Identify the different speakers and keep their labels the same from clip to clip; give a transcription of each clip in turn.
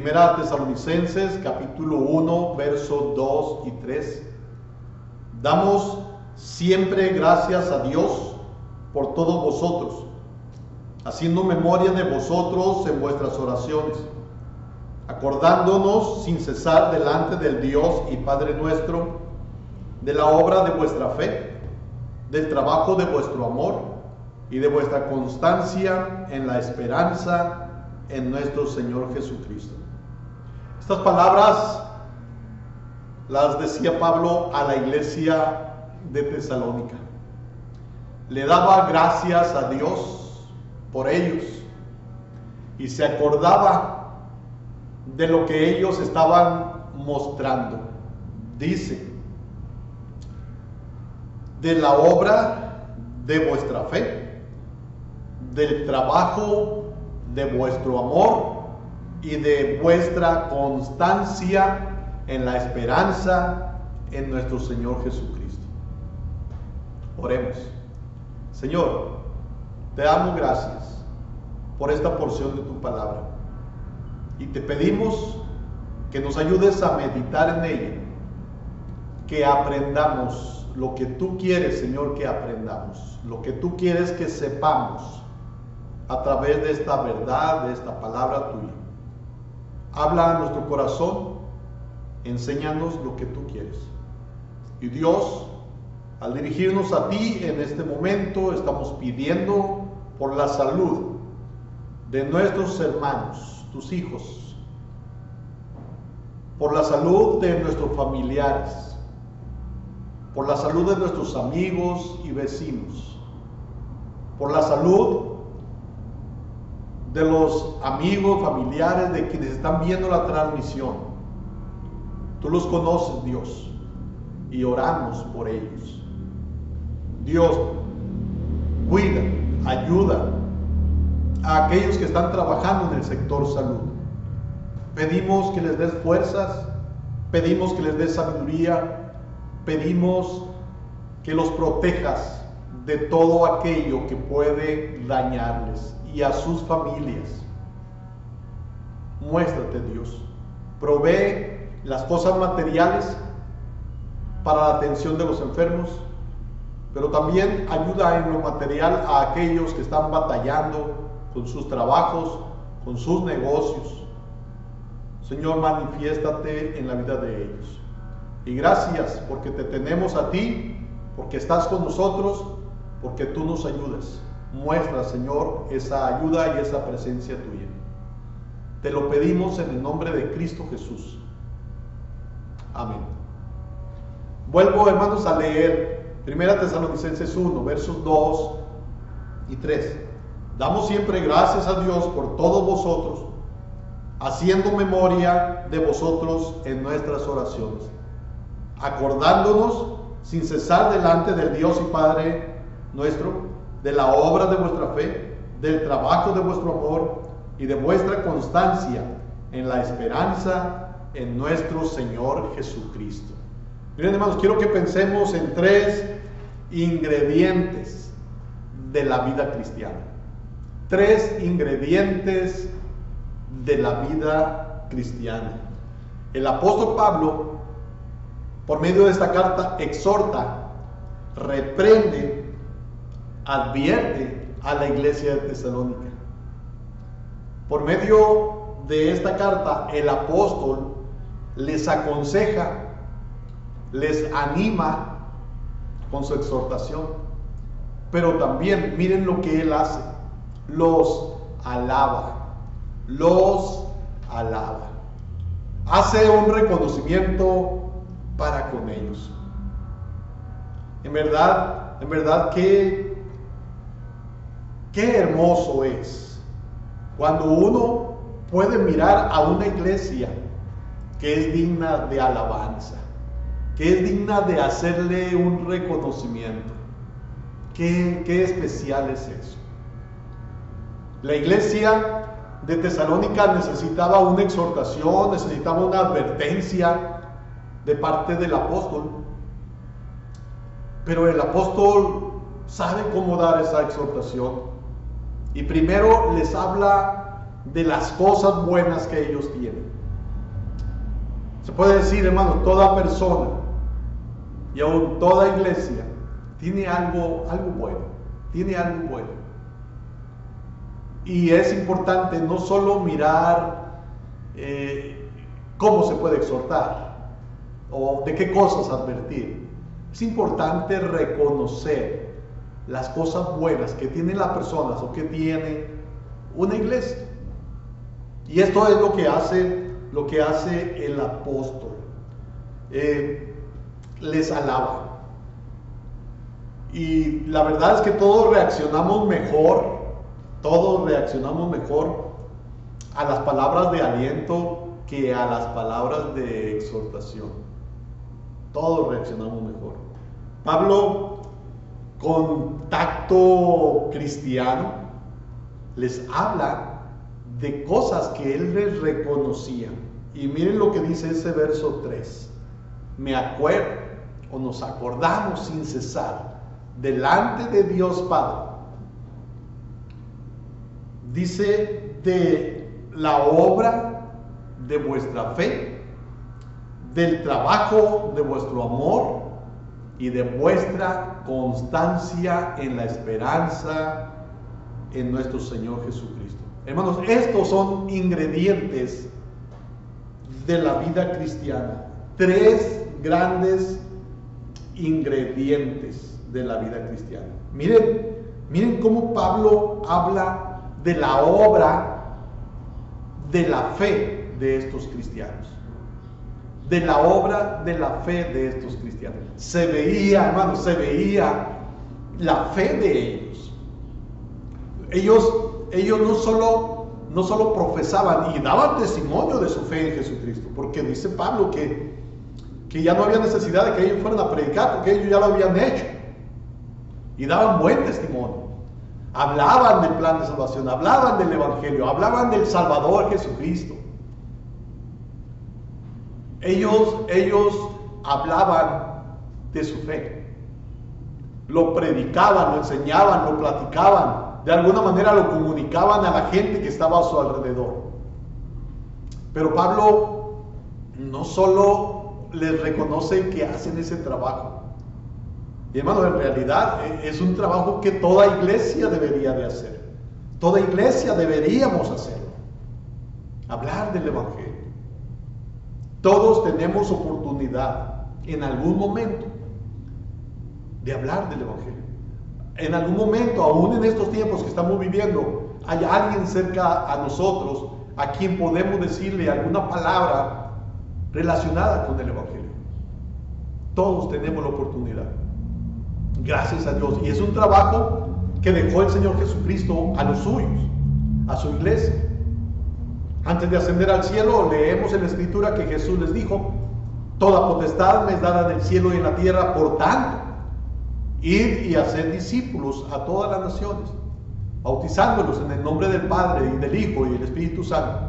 Speaker 1: Primera Tesalonicenses capítulo 1, versos 2 y 3. Damos siempre gracias a Dios por todos vosotros, haciendo memoria de vosotros en vuestras oraciones, acordándonos sin cesar delante del Dios y Padre nuestro, de la obra de vuestra fe, del trabajo de vuestro amor y de vuestra constancia en la esperanza en nuestro Señor Jesucristo. Estas palabras las decía Pablo a la iglesia de Tesalónica. Le daba gracias a Dios por ellos y se acordaba de lo que ellos estaban mostrando. Dice, de la obra de vuestra fe, del trabajo de vuestro amor y de vuestra constancia en la esperanza en nuestro Señor Jesucristo. Oremos. Señor, te damos gracias por esta porción de tu palabra y te pedimos que nos ayudes a meditar en ella, que aprendamos lo que tú quieres, Señor, que aprendamos, lo que tú quieres que sepamos a través de esta verdad, de esta palabra tuya. Habla a nuestro corazón, enséñanos lo que tú quieres. Y Dios, al dirigirnos a ti en este momento, estamos pidiendo por la salud de nuestros hermanos, tus hijos, por la salud de nuestros familiares, por la salud de nuestros amigos y vecinos, por la salud de los amigos, familiares, de quienes están viendo la transmisión. Tú los conoces, Dios, y oramos por ellos. Dios, cuida, ayuda a aquellos que están trabajando en el sector salud. Pedimos que les des fuerzas, pedimos que les des sabiduría, pedimos que los protejas de todo aquello que puede dañarles y a sus familias. Muéstrate, Dios. Provee las cosas materiales para la atención de los enfermos, pero también ayuda en lo material a aquellos que están batallando con sus trabajos, con sus negocios. Señor, manifiéstate en la vida de ellos. Y gracias porque te tenemos a ti, porque estás con nosotros, porque tú nos ayudas. Muestra, Señor, esa ayuda y esa presencia tuya. Te lo pedimos en el nombre de Cristo Jesús. Amén. Vuelvo, hermanos, a leer 1 Tesalonicenses 1, versos 2 y 3. Damos siempre gracias a Dios por todos vosotros, haciendo memoria de vosotros en nuestras oraciones, acordándonos sin cesar delante del Dios y Padre nuestro, de la obra de vuestra fe, del trabajo de vuestro amor y de vuestra constancia en la esperanza en nuestro Señor Jesucristo. Miren, hermanos, quiero que pensemos en 3 ingredientes de la vida cristiana. 3 ingredientes de la vida cristiana. El apóstol Pablo, por medio de esta carta, exhorta, reprende, advierte a la iglesia de Tesalónica. Por medio de esta carta, el apóstol les aconseja, les anima con su exhortación, pero también miren lo que él hace, los alaba, hace un reconocimiento para con ellos. En verdad qué hermoso es cuando uno puede mirar a una iglesia que es digna de alabanza, que es digna de hacerle un reconocimiento. Qué especial es eso. La iglesia de Tesalónica necesitaba una exhortación, necesitaba una advertencia de parte del apóstol, pero el apóstol sabe cómo dar esa exhortación y primero les habla de las cosas buenas que ellos tienen. Se puede decir, hermano, toda persona y aún toda iglesia tiene algo bueno, tiene algo bueno. Y es importante no solo mirar cómo se puede exhortar o de qué cosas advertir. Es importante reconocer las cosas buenas que tienen las personas o que tiene una iglesia. Y esto es lo que hace el apóstol. Les alaba. Y la verdad es que todos reaccionamos mejor a las palabras de aliento que a las palabras de exhortación. Todos reaccionamos mejor. Pablo, con tacto cristiano, les habla de cosas que él les reconocía. Y miren lo que dice ese verso 3. Me acuerdo, o nos acordamos sin cesar, delante de Dios Padre. Dice, de la obra de vuestra fe, del trabajo de vuestro amor y de vuestra constancia en la esperanza en nuestro Señor Jesucristo. Hermanos, estos son ingredientes de la vida cristiana. 3 grandes ingredientes de la vida cristiana. Miren cómo Pablo habla de la obra de la fe de estos cristianos. De la obra de la fe de estos cristianos. Se veía, hermanos, la fe de ellos. Ellos no solo profesaban y daban testimonio de su fe en Jesucristo, porque dice Pablo que ya no había necesidad de que ellos fueran a predicar, porque ellos ya lo habían hecho. Y daban buen testimonio. Hablaban del plan de salvación, hablaban del Evangelio, hablaban del Salvador Jesucristo. Ellos hablaban de su fe. Lo predicaban, lo enseñaban, lo platicaban. De alguna manera lo comunicaban a la gente que estaba a su alrededor. Pero Pablo no solo les reconoce que hacen ese trabajo. Y hermano, en realidad es un trabajo que toda iglesia debería de hacer. Toda iglesia deberíamos hacerlo. Hablar del Evangelio. Todos tenemos oportunidad en algún momento de hablar del Evangelio. En algún momento, aún en estos tiempos que estamos viviendo, hay alguien cerca a nosotros a quien podemos decirle alguna palabra relacionada con el Evangelio. Todos tenemos la oportunidad. Gracias a Dios. Y es un trabajo que dejó el Señor Jesucristo a los suyos, a su iglesia. Antes de ascender al cielo, leemos en la Escritura que Jesús les dijo: toda potestad me es dada en el cielo y en la tierra, por tanto, id y hacer discípulos a todas las naciones, bautizándolos en el nombre del Padre y del Hijo y del Espíritu Santo,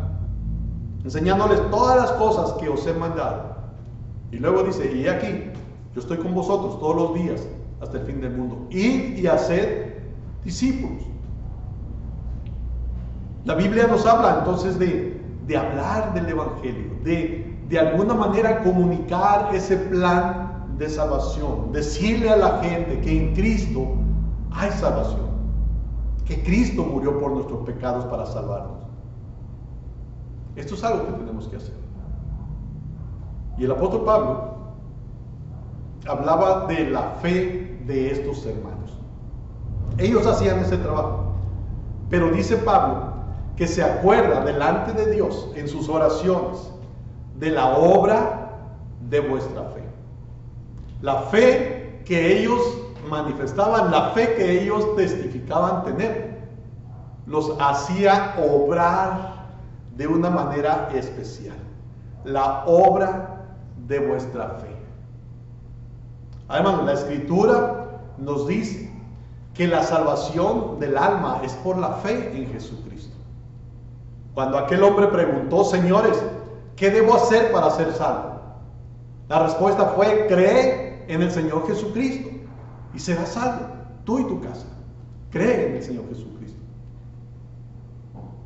Speaker 1: enseñándoles todas las cosas que os he mandado. Y luego dice: y aquí, yo estoy con vosotros todos los días hasta el fin del mundo. Id y haced discípulos. La Biblia nos habla entonces de hablar del Evangelio, de alguna manera comunicar ese plan de salvación, decirle a la gente que en Cristo hay salvación, que Cristo murió por nuestros pecados para salvarnos. Esto es algo que tenemos que hacer. Y el apóstol Pablo hablaba de la fe de estos hermanos. Ellos hacían ese trabajo, pero dice Pablo que se acuerda delante de Dios en sus oraciones de la obra de vuestra fe. La fe que ellos manifestaban, la fe que ellos testificaban tener, los hacía obrar de una manera especial. La obra de vuestra fe. Además, la Escritura nos dice que la salvación del alma es por la fe en Jesucristo. Cuando aquel hombre preguntó: señores, ¿qué debo hacer para ser salvo? La respuesta fue: cree en el Señor Jesucristo y serás salvo, tú y tu casa. Cree en el Señor Jesucristo.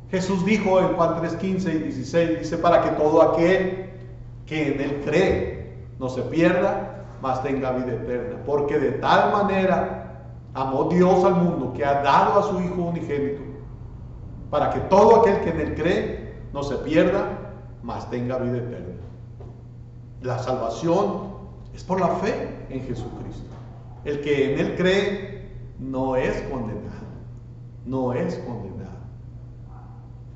Speaker 1: Jesús dijo en Juan 3:15 y 16, dice, para que todo aquel que en Él cree no se pierda, mas tenga vida eterna. Porque de tal manera amó Dios al mundo que ha dado a su Hijo unigénito, para que todo aquel que en Él cree no se pierda, mas tenga vida eterna. La salvación es por la fe en Jesucristo. El que en Él cree no es condenado, no es condenado.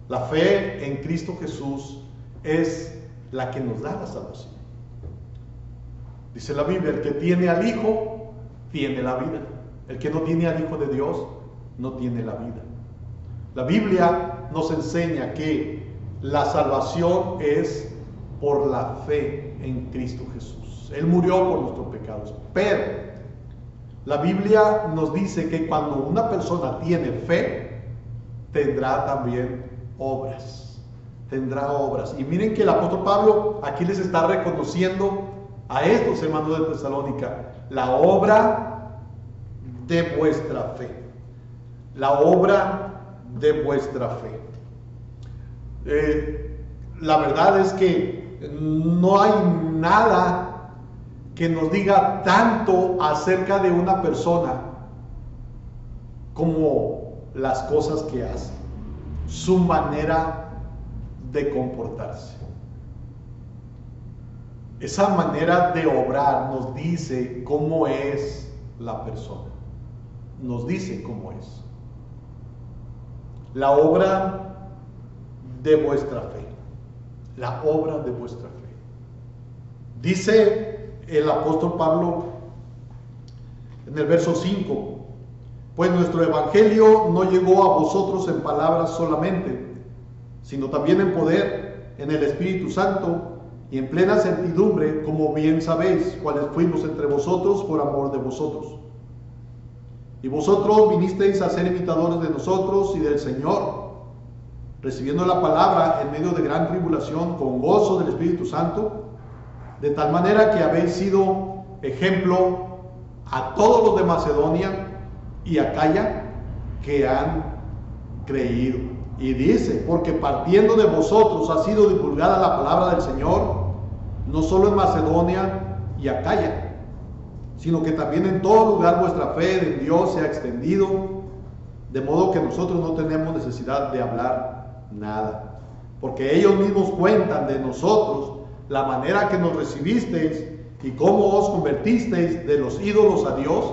Speaker 1: La fe en Cristo Jesús es la que nos da la salvación. Dice la Biblia, el que tiene al Hijo, tiene la vida. El que no tiene al Hijo de Dios, no tiene la vida. La Biblia nos enseña que la salvación es por la fe en Cristo Jesús. Él murió por nuestros pecados. Pero la Biblia nos dice que cuando una persona tiene fe, tendrá también obras. Tendrá obras. Y miren que el apóstol Pablo aquí les está reconociendo a estos hermanos de Tesalónica la obra de vuestra fe. La obra de vuestra fe. La verdad es que no hay nada que nos diga tanto acerca de una persona como las cosas que hace, su manera de comportarse. Esa manera de obrar nos dice cómo es la persona. Nos dice cómo es. La obra de vuestra fe. La obra de vuestra fe. Dice el apóstol Pablo en el verso 5: pues nuestro evangelio no llegó a vosotros en palabras solamente, sino también en poder, en el Espíritu Santo y en plena certidumbre, como bien sabéis, cuáles fuimos entre vosotros por amor de vosotros. Y vosotros vinisteis a ser imitadores de nosotros y del Señor, recibiendo la palabra en medio de gran tribulación con gozo del Espíritu Santo, de tal manera que habéis sido ejemplo a todos los de Macedonia y Acaya que han creído. Y dice, porque partiendo de vosotros ha sido divulgada la palabra del Señor, no solo en Macedonia y Acaya, sino que también en todo lugar vuestra fe en Dios se ha extendido, de modo que nosotros no tenemos necesidad de hablar nada, porque ellos mismos cuentan de nosotros la manera que nos recibisteis y cómo os convertisteis de los ídolos a Dios,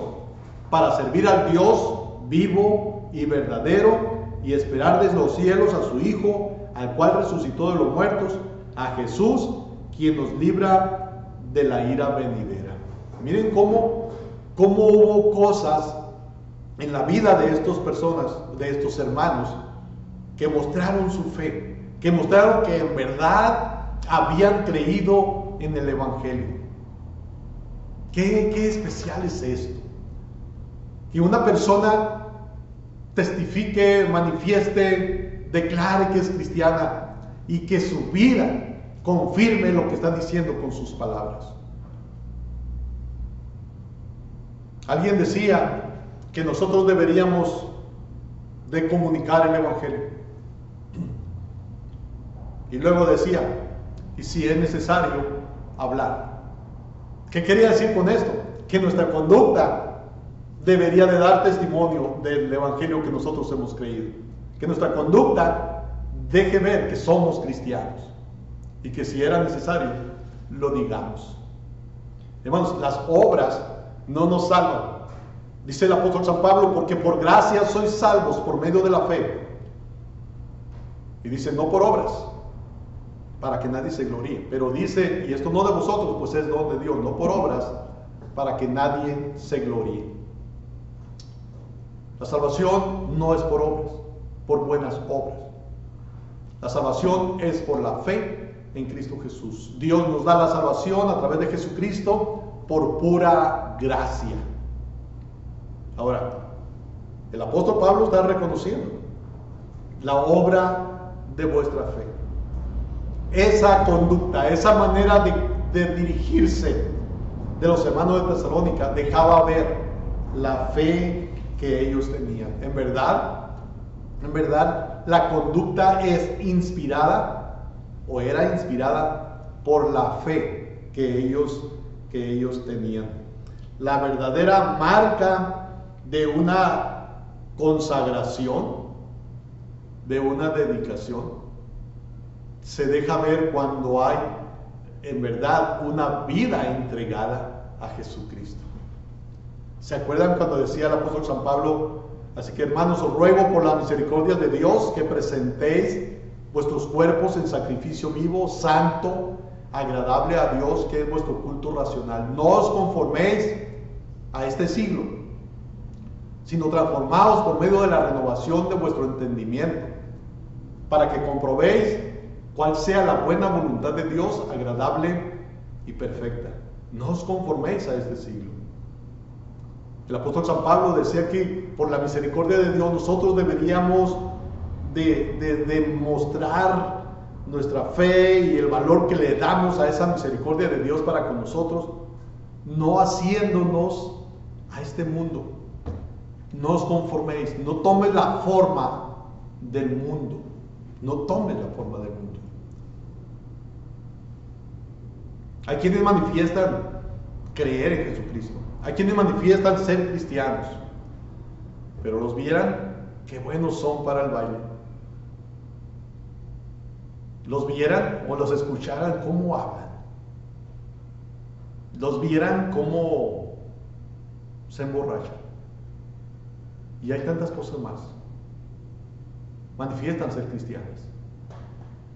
Speaker 1: para servir al Dios vivo y verdadero, y esperar desde los cielos a su Hijo, al cual resucitó de los muertos, a Jesús, quien nos libra de la ira venidera. Miren cómo hubo cosas en la vida de estas personas, de estos hermanos, que mostraron su fe, que mostraron que en verdad habían creído en el Evangelio. ¿Qué especial es esto? Que una persona testifique, manifieste, declare que es cristiana y que su vida confirme lo que está diciendo con sus palabras. Alguien decía que nosotros deberíamos de comunicar el Evangelio. Y luego decía, y si es necesario, hablar. ¿Qué quería decir con esto? Que nuestra conducta debería de dar testimonio del Evangelio que nosotros hemos creído. Que nuestra conducta deje ver que somos cristianos. Y que si era necesario, lo digamos. Hermanos, las obras no nos salvan. Dice el apóstol San Pablo, porque por gracia sois salvos por medio de la fe. Y dice, no por obras, para que nadie se gloríe. Pero dice, y esto no de vosotros, pues es don de Dios, no por obras, para que nadie se gloríe. La salvación no es por obras, por buenas obras. La salvación es por la fe en Cristo Jesús. Dios nos da la salvación a través de Jesucristo por pura gracia. Ahora, el apóstol Pablo está reconociendo la obra de vuestra fe. Esa conducta, esa manera de dirigirse de los hermanos de Tesalónica dejaba ver la fe que ellos tenían. En verdad, la conducta es inspirada o era inspirada por la fe que ellos tenían. La verdadera marca de una consagración, de una dedicación, se deja ver cuando hay en verdad una vida entregada a Jesucristo. ¿Se acuerdan cuando decía el apóstol San Pablo? Así que, hermanos, os ruego por la misericordia de Dios que presentéis vuestros cuerpos en sacrificio vivo, santo, agradable a Dios, que es vuestro culto racional. No os conforméis a este siglo, sino transformaos por medio de la renovación de vuestro entendimiento, para que comprobéis cuál sea la buena voluntad de Dios, agradable y perfecta. No os conforméis a este siglo. El apóstol San Pablo decía que por la misericordia de Dios nosotros deberíamos de mostrar nuestra fe y el valor que le damos a esa misericordia de Dios para con nosotros, no haciéndonos a este mundo. No os conforméis, no tomes la forma del mundo, no tomes la forma del mundo. Hay quienes manifiestan creer en Jesucristo, hay quienes manifiestan ser cristianos, pero los vieran qué buenos son para el baile. Los vieran o los escucharan cómo hablan. Los vieran cómo se emborrachan. Y hay tantas cosas más. Manifiestan ser cristianos,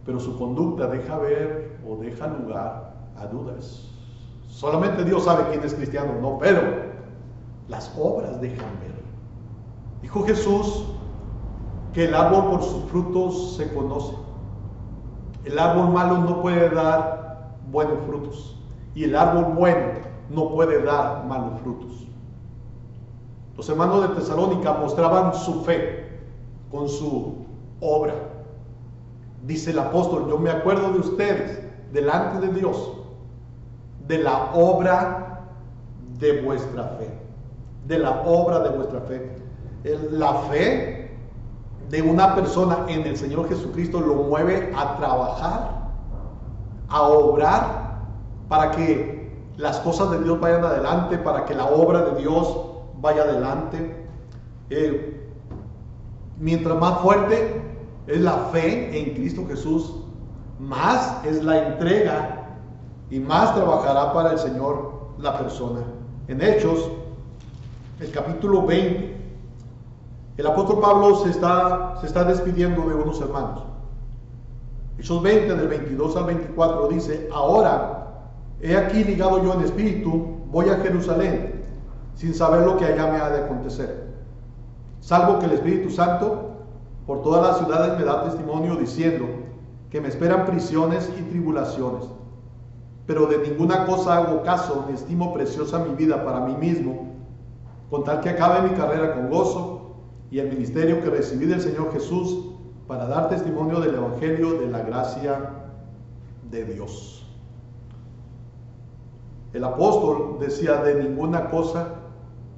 Speaker 1: pero su conducta deja ver o deja lugar a dudas. Solamente Dios sabe quién es cristiano o no, pero las obras dejan ver. Dijo Jesús que el árbol por sus frutos se conoce. El árbol malo no puede dar buenos frutos, y el árbol bueno no puede dar malos frutos. Los hermanos de Tesalónica mostraban su fe con su obra. Dice el apóstol: yo me acuerdo de ustedes delante de Dios, de la obra de vuestra fe, de la obra de vuestra fe. La fe de una persona en el Señor Jesucristo lo mueve a trabajar, a obrar, para que las cosas de Dios vayan adelante, para que la obra de Dios vaya adelante. Mientras más fuerte es la fe en Cristo Jesús, más es la entrega y más trabajará para el Señor la persona. En Hechos, el capítulo 20, el apóstol Pablo se está despidiendo de unos hermanos. Hechos 20, del 22 al 24, dice: ahora, he aquí ligado yo en espíritu, voy a Jerusalén, sin saber lo que allá me ha de acontecer, salvo que el Espíritu Santo por todas las ciudades me da testimonio, diciendo que me esperan prisiones y tribulaciones. Pero de ninguna cosa hago caso, ni estimo preciosa mi vida para mí mismo, con tal que acabe mi carrera con gozo y el ministerio que recibí del Señor Jesús, para dar testimonio del Evangelio de la gracia de Dios. El apóstol decía: de ninguna cosa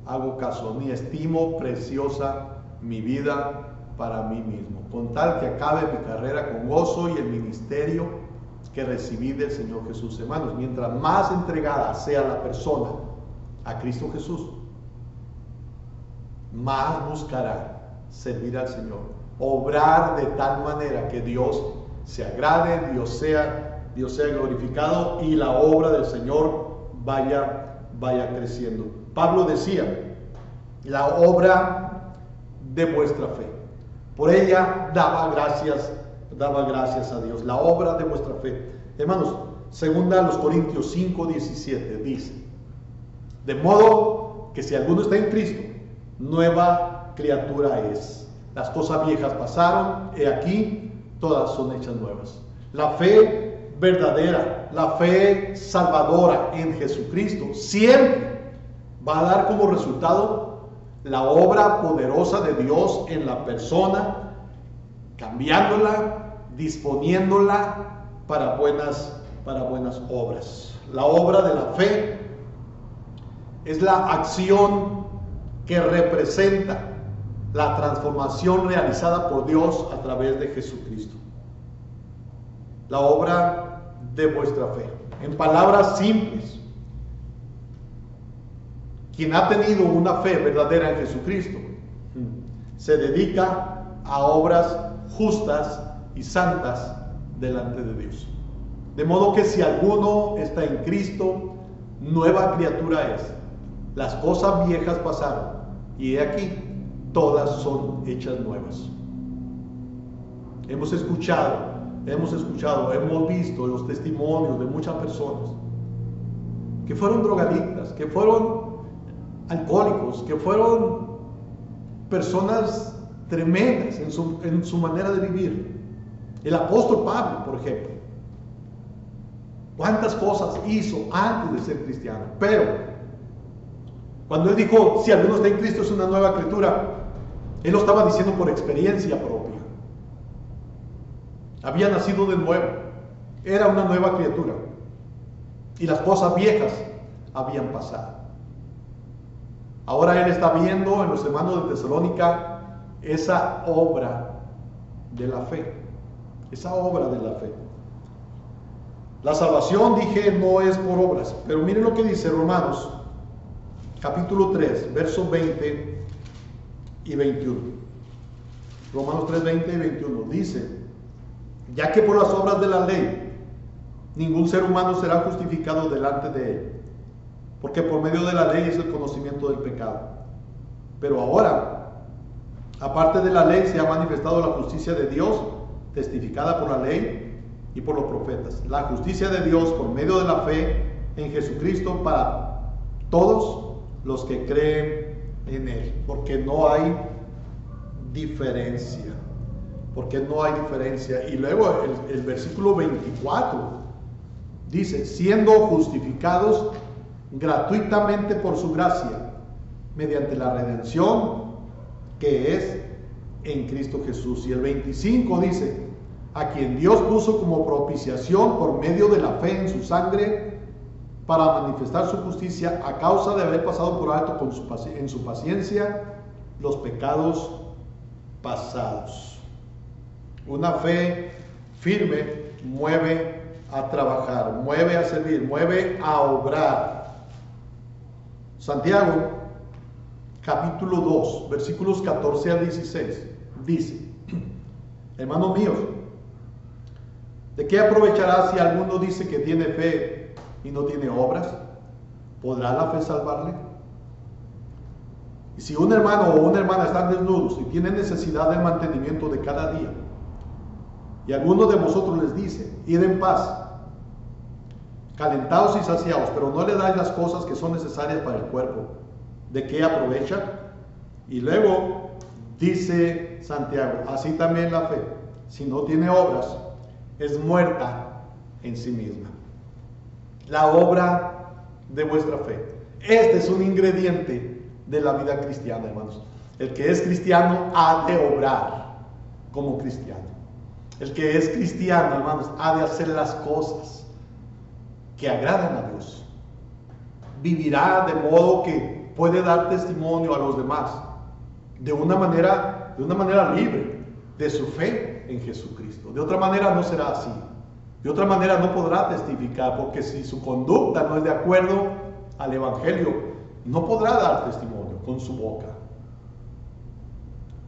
Speaker 1: hago caso, ni estimo preciosa mi vida para mí mismo, con tal que acabe mi carrera con gozo y el ministerio que recibí del Señor Jesús. Hermanos, mientras más entregada sea la persona a Cristo Jesús, más buscará servir al Señor, obrar de tal manera que Dios se agrade, Dios sea glorificado y la obra del Señor vaya creciendo. Pablo decía: la obra de vuestra fe, por ella daba gracias a Dios, la obra de vuestra fe. Hermanos, segunda a los Corintios 5:17 dice: de modo que si alguno está en Cristo, nueva criatura es. Las cosas viejas pasaron, he aquí, todas son hechas nuevas. La fe verdadera, la fe salvadora en Jesucristo, siempre va a dar como resultado la obra poderosa de Dios en la persona, cambiándola, disponiéndola para buenas obras. La obra de la fe es la acción que representa la transformación realizada por Dios a través de Jesucristo. La obra de vuestra fe. En palabras simples, quien ha tenido una fe verdadera en Jesucristo se dedica a obras justas y santas delante de Dios. De modo que si alguno está en Cristo, nueva criatura es. Las cosas viejas pasaron, y he aquí, todas son hechas nuevas. Hemos escuchado, hemos visto los testimonios de muchas personas que fueron drogadictas, que fueron alcohólicos, que fueron personas tremendas en su manera de vivir. El apóstol Pablo, por ejemplo, cuántas cosas hizo antes de ser cristiano. Pero cuando él dijo, si alguno está en Cristo es una nueva criatura, él lo estaba diciendo por experiencia propia. Había nacido de nuevo, era una nueva criatura, y las cosas viejas habían pasado. Ahora él está viendo en los hermanos de Tesalónica esa obra de la fe, esa obra de la fe. La salvación, dije, no es por obras, pero miren lo que dice Romanos capítulo 3, versos 20 y 21. Romanos 3, 20 y 21 dice: ya que por las obras de la ley ningún ser humano será justificado delante de él, porque por medio de la ley es el conocimiento del pecado. Pero ahora, aparte de la ley, se ha manifestado la justicia de Dios, testificada por la ley y por los profetas. La justicia de Dios por medio de la fe en Jesucristo para todos los que creen en Él. Porque no hay diferencia. Porque no hay diferencia. Y luego el versículo 24 dice: siendo justificados gratuitamente por su gracia, mediante la redención que es en Cristo Jesús. Y el 25 dice: a quien Dios puso como propiciación por medio de la fe en su sangre, para manifestar su justicia a causa de haber pasado por alto en su paciencia los pecados pasados. Una fe firme mueve a trabajar, mueve a servir, mueve a obrar. Santiago capítulo 2 versículos 14 al 16 dice: hermanos míos, ¿de qué aprovechará si alguno dice que tiene fe y no tiene obras? ¿Podrá la fe salvarle? Y si un hermano o una hermana están desnudos y tienen necesidad del mantenimiento de cada día, y alguno de vosotros les dice: id en paz, calentados y saciados, pero no le dais las cosas que son necesarias para el cuerpo, ¿de qué aprovecha? Y luego dice Santiago: así también la fe, si no tiene obras, es muerta en sí misma. La obra de vuestra fe. Este es un ingrediente de la vida cristiana, hermanos. El que es cristiano ha de obrar como cristiano. El que es cristiano, hermanos, ha de hacer las cosas que agradan a Dios. Vivirá de modo que puede dar testimonio a los demás de una manera libre de su fe en Jesucristo. De otra manera no será así. De otra manera no podrá testificar, porque si su conducta no es de acuerdo al Evangelio, no podrá dar testimonio con su boca.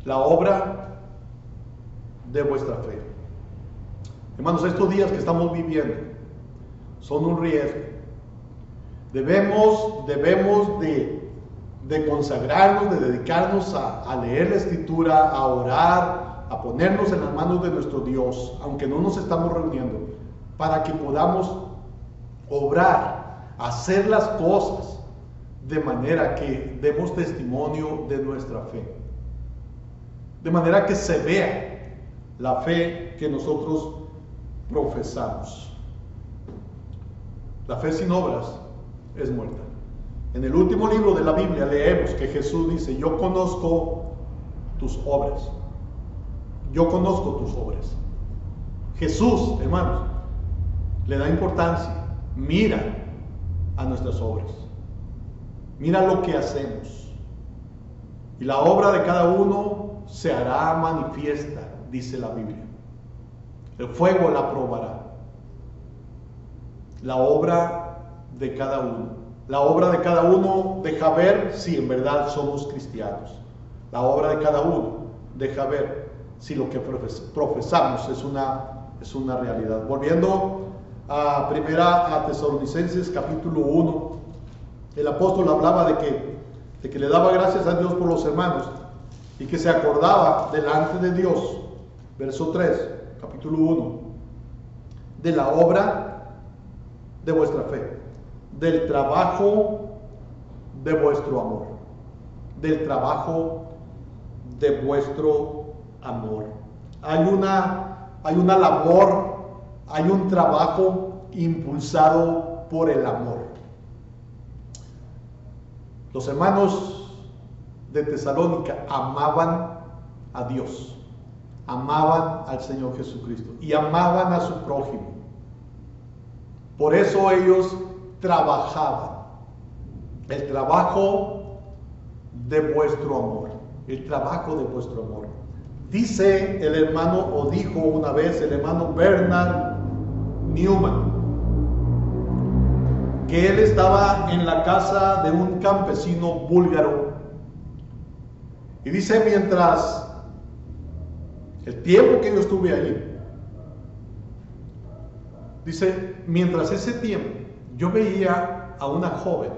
Speaker 1: La obra de vuestra fe. Hermanos, estos días que estamos viviendo son un riesgo. Debemos de consagrarnos, de dedicarnos a leer la Escritura, a orar, a ponernos en las manos de nuestro Dios, aunque no nos estamos reuniendo, para que podamos obrar, hacer las cosas de manera que demos testimonio de nuestra fe, de manera que se vea la fe que nosotros profesamos. La fe sin obras es muerta. En el último libro de la Biblia leemos que Jesús dice: yo conozco tus obras. Yo conozco tus obras. Jesús, hermanos, le da importancia. Mira a nuestras obras. Mira lo que hacemos. y la obra de cada uno se hará manifiesta, dice la Biblia. El fuego la probará. La obra de cada uno. La obra de cada uno deja ver si en verdad somos cristianos. La obra de cada uno deja ver si lo que profesamos es una realidad. Volviendo a Tesalonicenses capítulo 1, el apóstol hablaba de que le daba gracias a Dios por los hermanos y que se acordaba delante de Dios, verso 3, capítulo 1, de la obra de vuestra fe, del trabajo de vuestro amor, del trabajo de vuestro amor. Hay una labor, hay un trabajo impulsado por el amor. Los hermanos de Tesalónica amaban a Dios, amaban al Señor Jesucristo y amaban a su prójimo. Por eso ellos trabajaban. El trabajo de vuestro amor. El trabajo de vuestro amor. Dice el hermano, o dijo una vez el hermano Bernard Newman, que él estaba en la casa de un campesino búlgaro. Y dice, mientras el tiempo que yo estuve allí, dice, mientras ese tiempo yo veía a una joven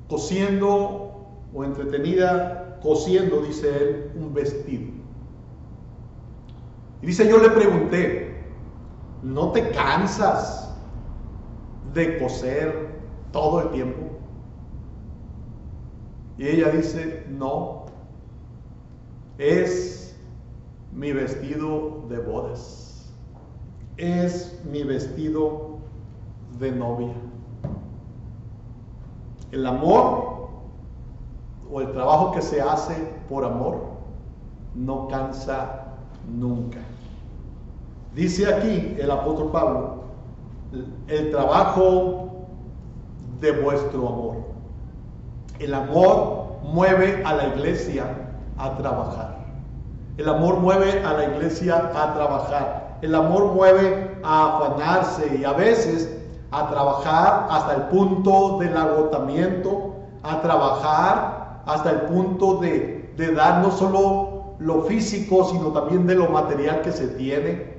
Speaker 1: cosiendo o entretenida cosiendo, dice él, un vestido. Y dice, yo le pregunté, ¿no te cansas de coser todo el tiempo? Y ella dice, no, es mi vestido de bodas, es mi vestido de novia. El amor o el trabajo que se hace por amor no cansa nunca. Dice aquí el apóstol Pablo, el trabajo de vuestro amor. El amor mueve a la iglesia a trabajar. El amor mueve a la iglesia a trabajar. El amor mueve a afanarse y a veces a trabajar hasta el punto del agotamiento, a trabajar hasta el punto de dar no solo lo físico, sino también de lo material que se tiene,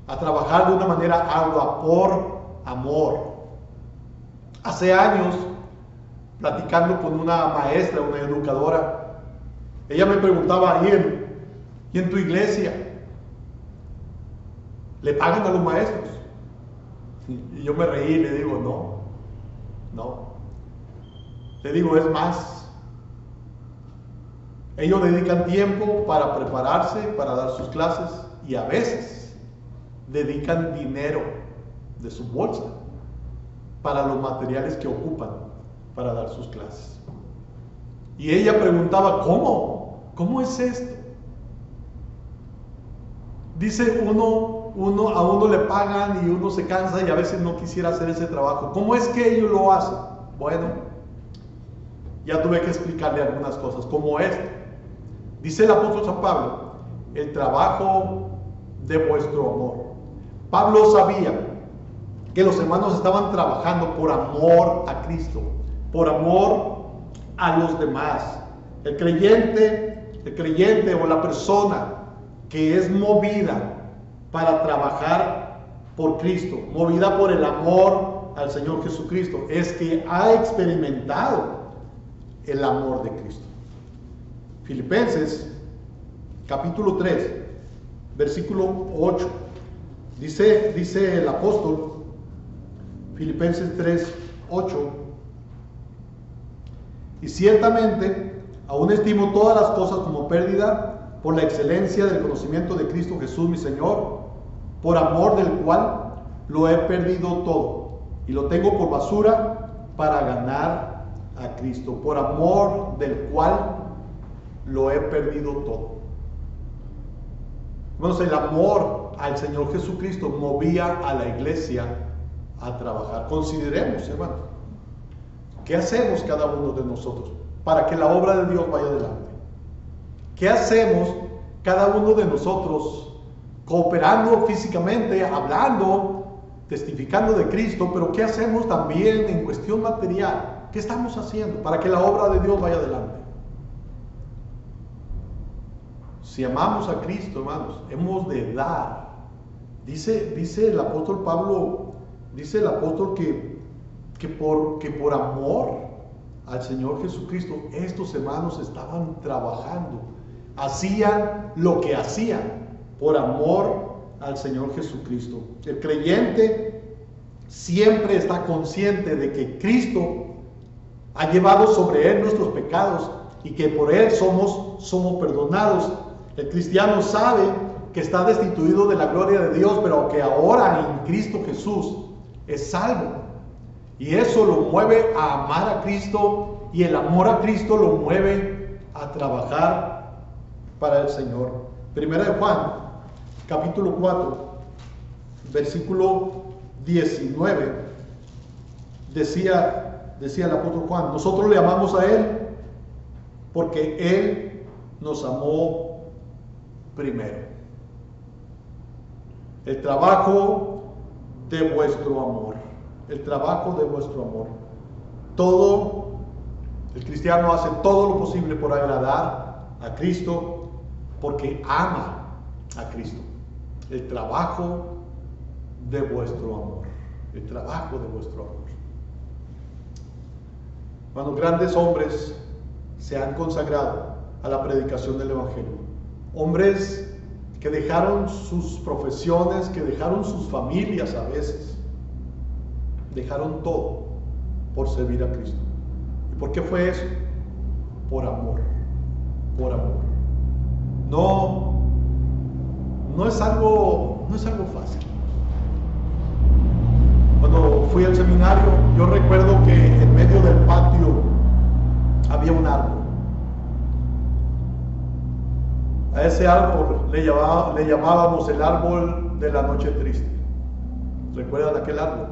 Speaker 1: a trabajar de una manera ardua por amor. Hace años, platicando con una maestra, una educadora, ella me preguntaba, ¿y en tu iglesia le pagan a los maestros? Y yo me reí y le digo, no. Le digo, es más, ellos dedican tiempo para prepararse, para dar sus clases, y a veces dedican dinero de su bolsa para los materiales que ocupan para dar sus clases. Y ella preguntaba, ¿cómo es esto? Dice a uno le pagan y uno se cansa y a veces no quisiera hacer ese trabajo. ¿Cómo es que ellos lo hacen? Bueno, ya tuve que explicarle algunas cosas, como esto. Dice el apóstol San Pablo, el trabajo de vuestro amor. Pablo sabía que los hermanos estaban trabajando por amor a Cristo, por amor a los demás. El creyente o la persona que es movida para trabajar por Cristo, movida por el amor al Señor Jesucristo, es que ha experimentado el amor de Cristo. Filipenses capítulo 3 versículo 8 dice el apóstol, Filipenses 3, 8, y ciertamente aún estimo todas las cosas como pérdida por la excelencia del conocimiento de Cristo Jesús mi Señor, por amor del cual lo he perdido todo y lo tengo por basura para ganar a Cristo, por amor del cual lo he perdido todo. Bueno, el amor al Señor Jesucristo movía a la iglesia a trabajar. Consideremos, hermano, ¿qué hacemos cada uno de nosotros? para que la obra de Dios vaya adelante. ¿Qué hacemos cada uno de nosotros cooperando físicamente, hablando, testificando de Cristo? Pero ¿qué hacemos también en cuestión material? ¿Qué estamos haciendo para que la obra de Dios vaya adelante? Si amamos a Cristo, hermanos, hemos de dar. Dice el apóstol Pablo, dice el apóstol que por amor al Señor Jesucristo, estos hermanos estaban trabajando, hacían lo que hacían por amor al Señor Jesucristo. El creyente siempre está consciente de que Cristo ha llevado sobre él nuestros pecados y que por él somos perdonados. El cristiano sabe que está destituido de la gloria de Dios, pero que ahora en Cristo Jesús es salvo. Y eso lo mueve a amar a Cristo, y el amor a Cristo lo mueve a trabajar para el Señor. Primera de Juan, capítulo 4, versículo 19, decía el apóstol Juan: nosotros le amamos a Él porque Él nos amó primero. El trabajo de vuestro amor. El trabajo de vuestro amor. El cristiano hace todo lo posible por agradar a Cristo porque ama a Cristo. El trabajo de vuestro amor. El trabajo de vuestro amor. Cuando grandes hombres se han consagrado a la predicación del Evangelio. Hombres que dejaron sus profesiones, que dejaron sus familias a veces. Dejaron todo por servir a Cristo. ¿Y por qué fue eso? Por amor. Por amor. No es algo fácil. Cuando fui al seminario, yo recuerdo que en medio del patio había un árbol. A ese árbol le llamábamos el árbol de la noche triste. ¿Recuerdan aquel árbol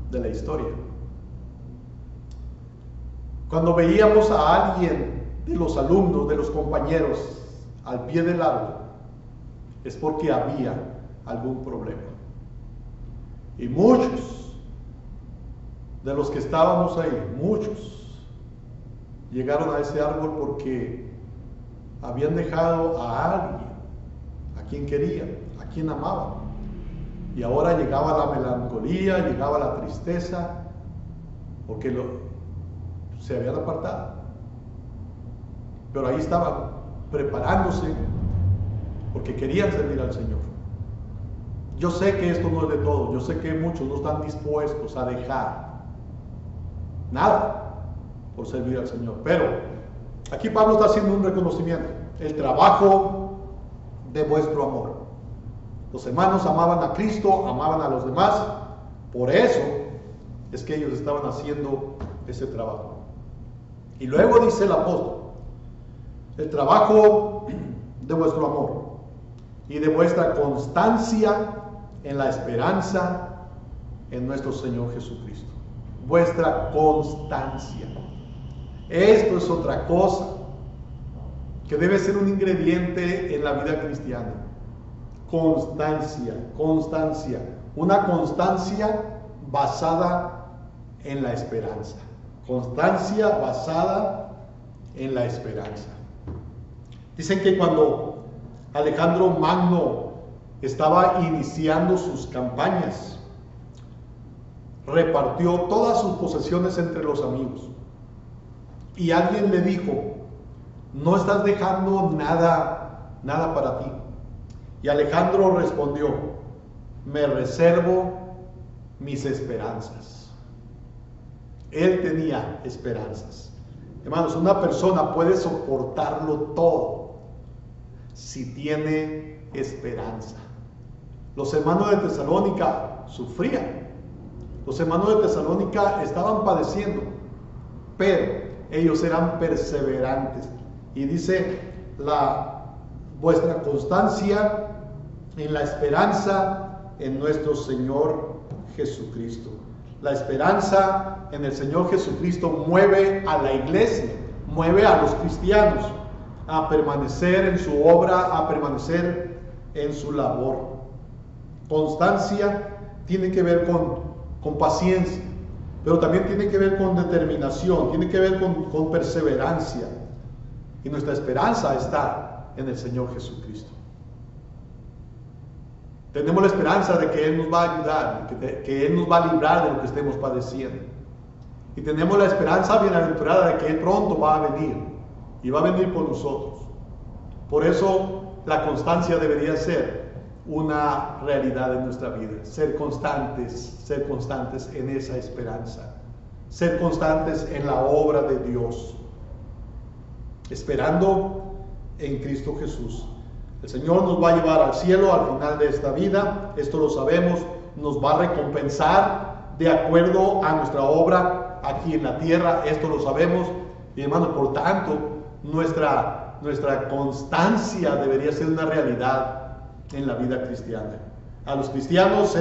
Speaker 1: de la historia? Cuando veíamos a alguien de los alumnos, de los compañeros, al pie del árbol, es porque había algún problema. Y muchos de los que estábamos ahí, muchos llegaron a ese árbol porque habían dejado a alguien, a quien querían, a quien amaban. Y ahora llegaba la melancolía, llegaba la tristeza, porque se habían apartado. Pero ahí estaban preparándose, porque querían servir al Señor. Yo sé que esto no es de todo, yo sé que muchos no están dispuestos a dejar nada por servir al Señor. Pero aquí Pablo está haciendo un reconocimiento: el trabajo de vuestro amor. Los hermanos amaban a Cristo, amaban a los demás. Por eso es que ellos estaban haciendo ese trabajo. Y luego dice el apóstol: el trabajo de vuestro amor y de vuestra constancia en la esperanza en nuestro Señor Jesucristo. Vuestra constancia. Esto es otra cosa que debe ser un ingrediente en la vida cristiana. Constancia. Una constancia basada en la esperanza. Constancia basada en la esperanza. Dicen que cuando Alejandro Magno estaba iniciando sus campañas, repartió todas sus posesiones entre los amigos. Y alguien le dijo: no estás dejando nada para ti. Y Alejandro respondió: me reservo mis esperanzas. Él tenía esperanzas. Hermanos, una persona puede soportarlo todo si tiene esperanza. Los hermanos de Tesalónica sufrían. Los hermanos de Tesalónica estaban padeciendo, pero ellos eran perseverantes. Y dice: vuestra constancia en la esperanza en nuestro Señor Jesucristo. La esperanza en el Señor Jesucristo mueve a la iglesia mueve a los cristianos a permanecer en su obra, a permanecer en su labor. Constancia tiene que ver con paciencia, pero también tiene que ver con determinación, tiene que ver con perseverancia. Y nuestra esperanza está en el Señor Jesucristo. Tenemos la esperanza de que Él nos va a ayudar, que Él nos va a librar de lo que estemos padeciendo. Y tenemos la esperanza bienaventurada de que Él pronto va a venir, y va a venir por nosotros. Por eso la constancia debería ser una realidad en nuestra vida. Ser constantes en esa esperanza. Ser constantes en la obra de Dios. Esperando en Cristo Jesús. El Señor nos va a llevar al cielo al final de esta vida, esto lo sabemos, nos va a recompensar de acuerdo a nuestra obra aquí en la tierra, esto lo sabemos. Y hermanos, por tanto, nuestra constancia debería ser una realidad en la vida cristiana. A los cristianos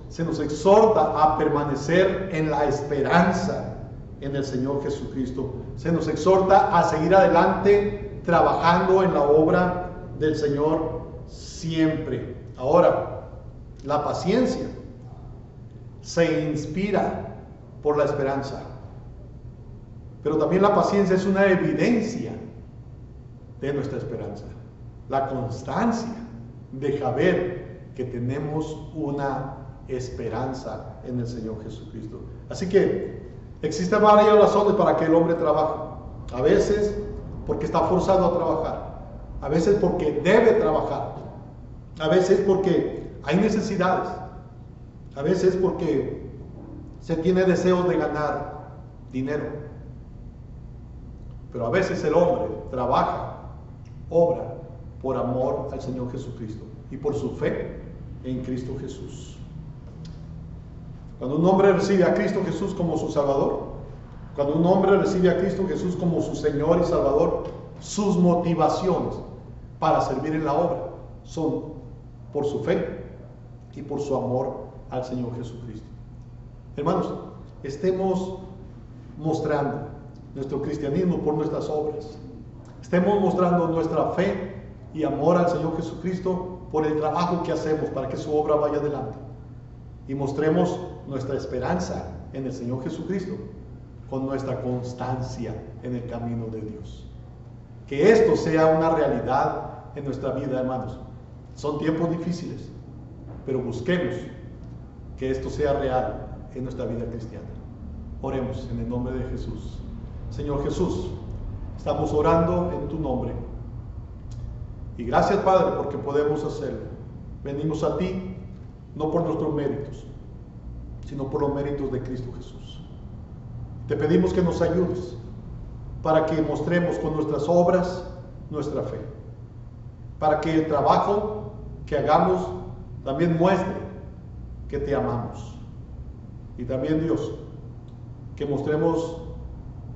Speaker 1: se nos exhorta a permanecer en la esperanza en el Señor Jesucristo. Se nos exhorta a seguir adelante trabajando en la obra del Señor siempre. Ahora, la paciencia se inspira por la esperanza, pero también la paciencia es una evidencia de nuestra esperanza. La constancia deja ver que tenemos una esperanza en el Señor Jesucristo. Así que existen varias razones para que el hombre trabaje. A veces porque está forzado a trabajar, a veces porque debe trabajar, a veces porque hay necesidades, a veces porque se tiene deseos de ganar dinero. Pero a veces el hombre trabaja, obra por amor al Señor Jesucristo y por su fe en Cristo Jesús. Cuando un hombre recibe a Cristo Jesús como su Salvador, cuando un hombre recibe a Cristo Jesús como su Señor y Salvador, sus motivaciones para servir en la obra son por su fe y por su amor al Señor Jesucristo. Hermanos, estemos mostrando nuestro cristianismo por nuestras obras. Estemos mostrando nuestra fe y amor al Señor Jesucristo por el trabajo que hacemos para que su obra vaya adelante. Y mostremos nuestra esperanza en el Señor Jesucristo con nuestra constancia en el camino de Dios. Que esto sea una realidad en nuestra vida, hermanos. Son tiempos difíciles, pero busquemos que esto sea real en nuestra vida cristiana. Oremos en el nombre de Jesús. Señor Jesús, estamos orando en tu nombre. Y gracias, Padre, porque podemos hacerlo. Venimos a ti, no por nuestros méritos, sino por los méritos de Cristo Jesús. Te pedimos que nos ayudes para que mostremos con nuestras obras nuestra fe. Para que el trabajo que hagamos también muestre que te amamos. Y también, Dios, que mostremos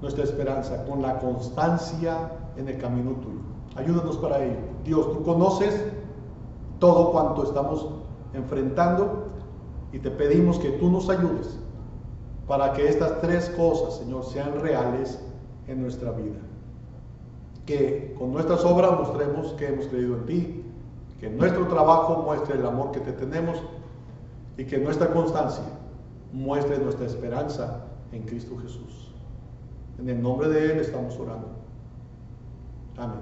Speaker 1: nuestra esperanza con la constancia en el camino tuyo. Ayúdanos para ello. Dios, tú conoces todo cuanto estamos enfrentando y te pedimos que tú nos ayudes para que estas tres cosas, Señor, sean reales en nuestra vida. Que con nuestras obras mostremos que hemos creído en ti, que nuestro trabajo muestre el amor que te tenemos y que nuestra constancia muestre nuestra esperanza en Cristo Jesús. En el nombre de Él estamos orando. Amén.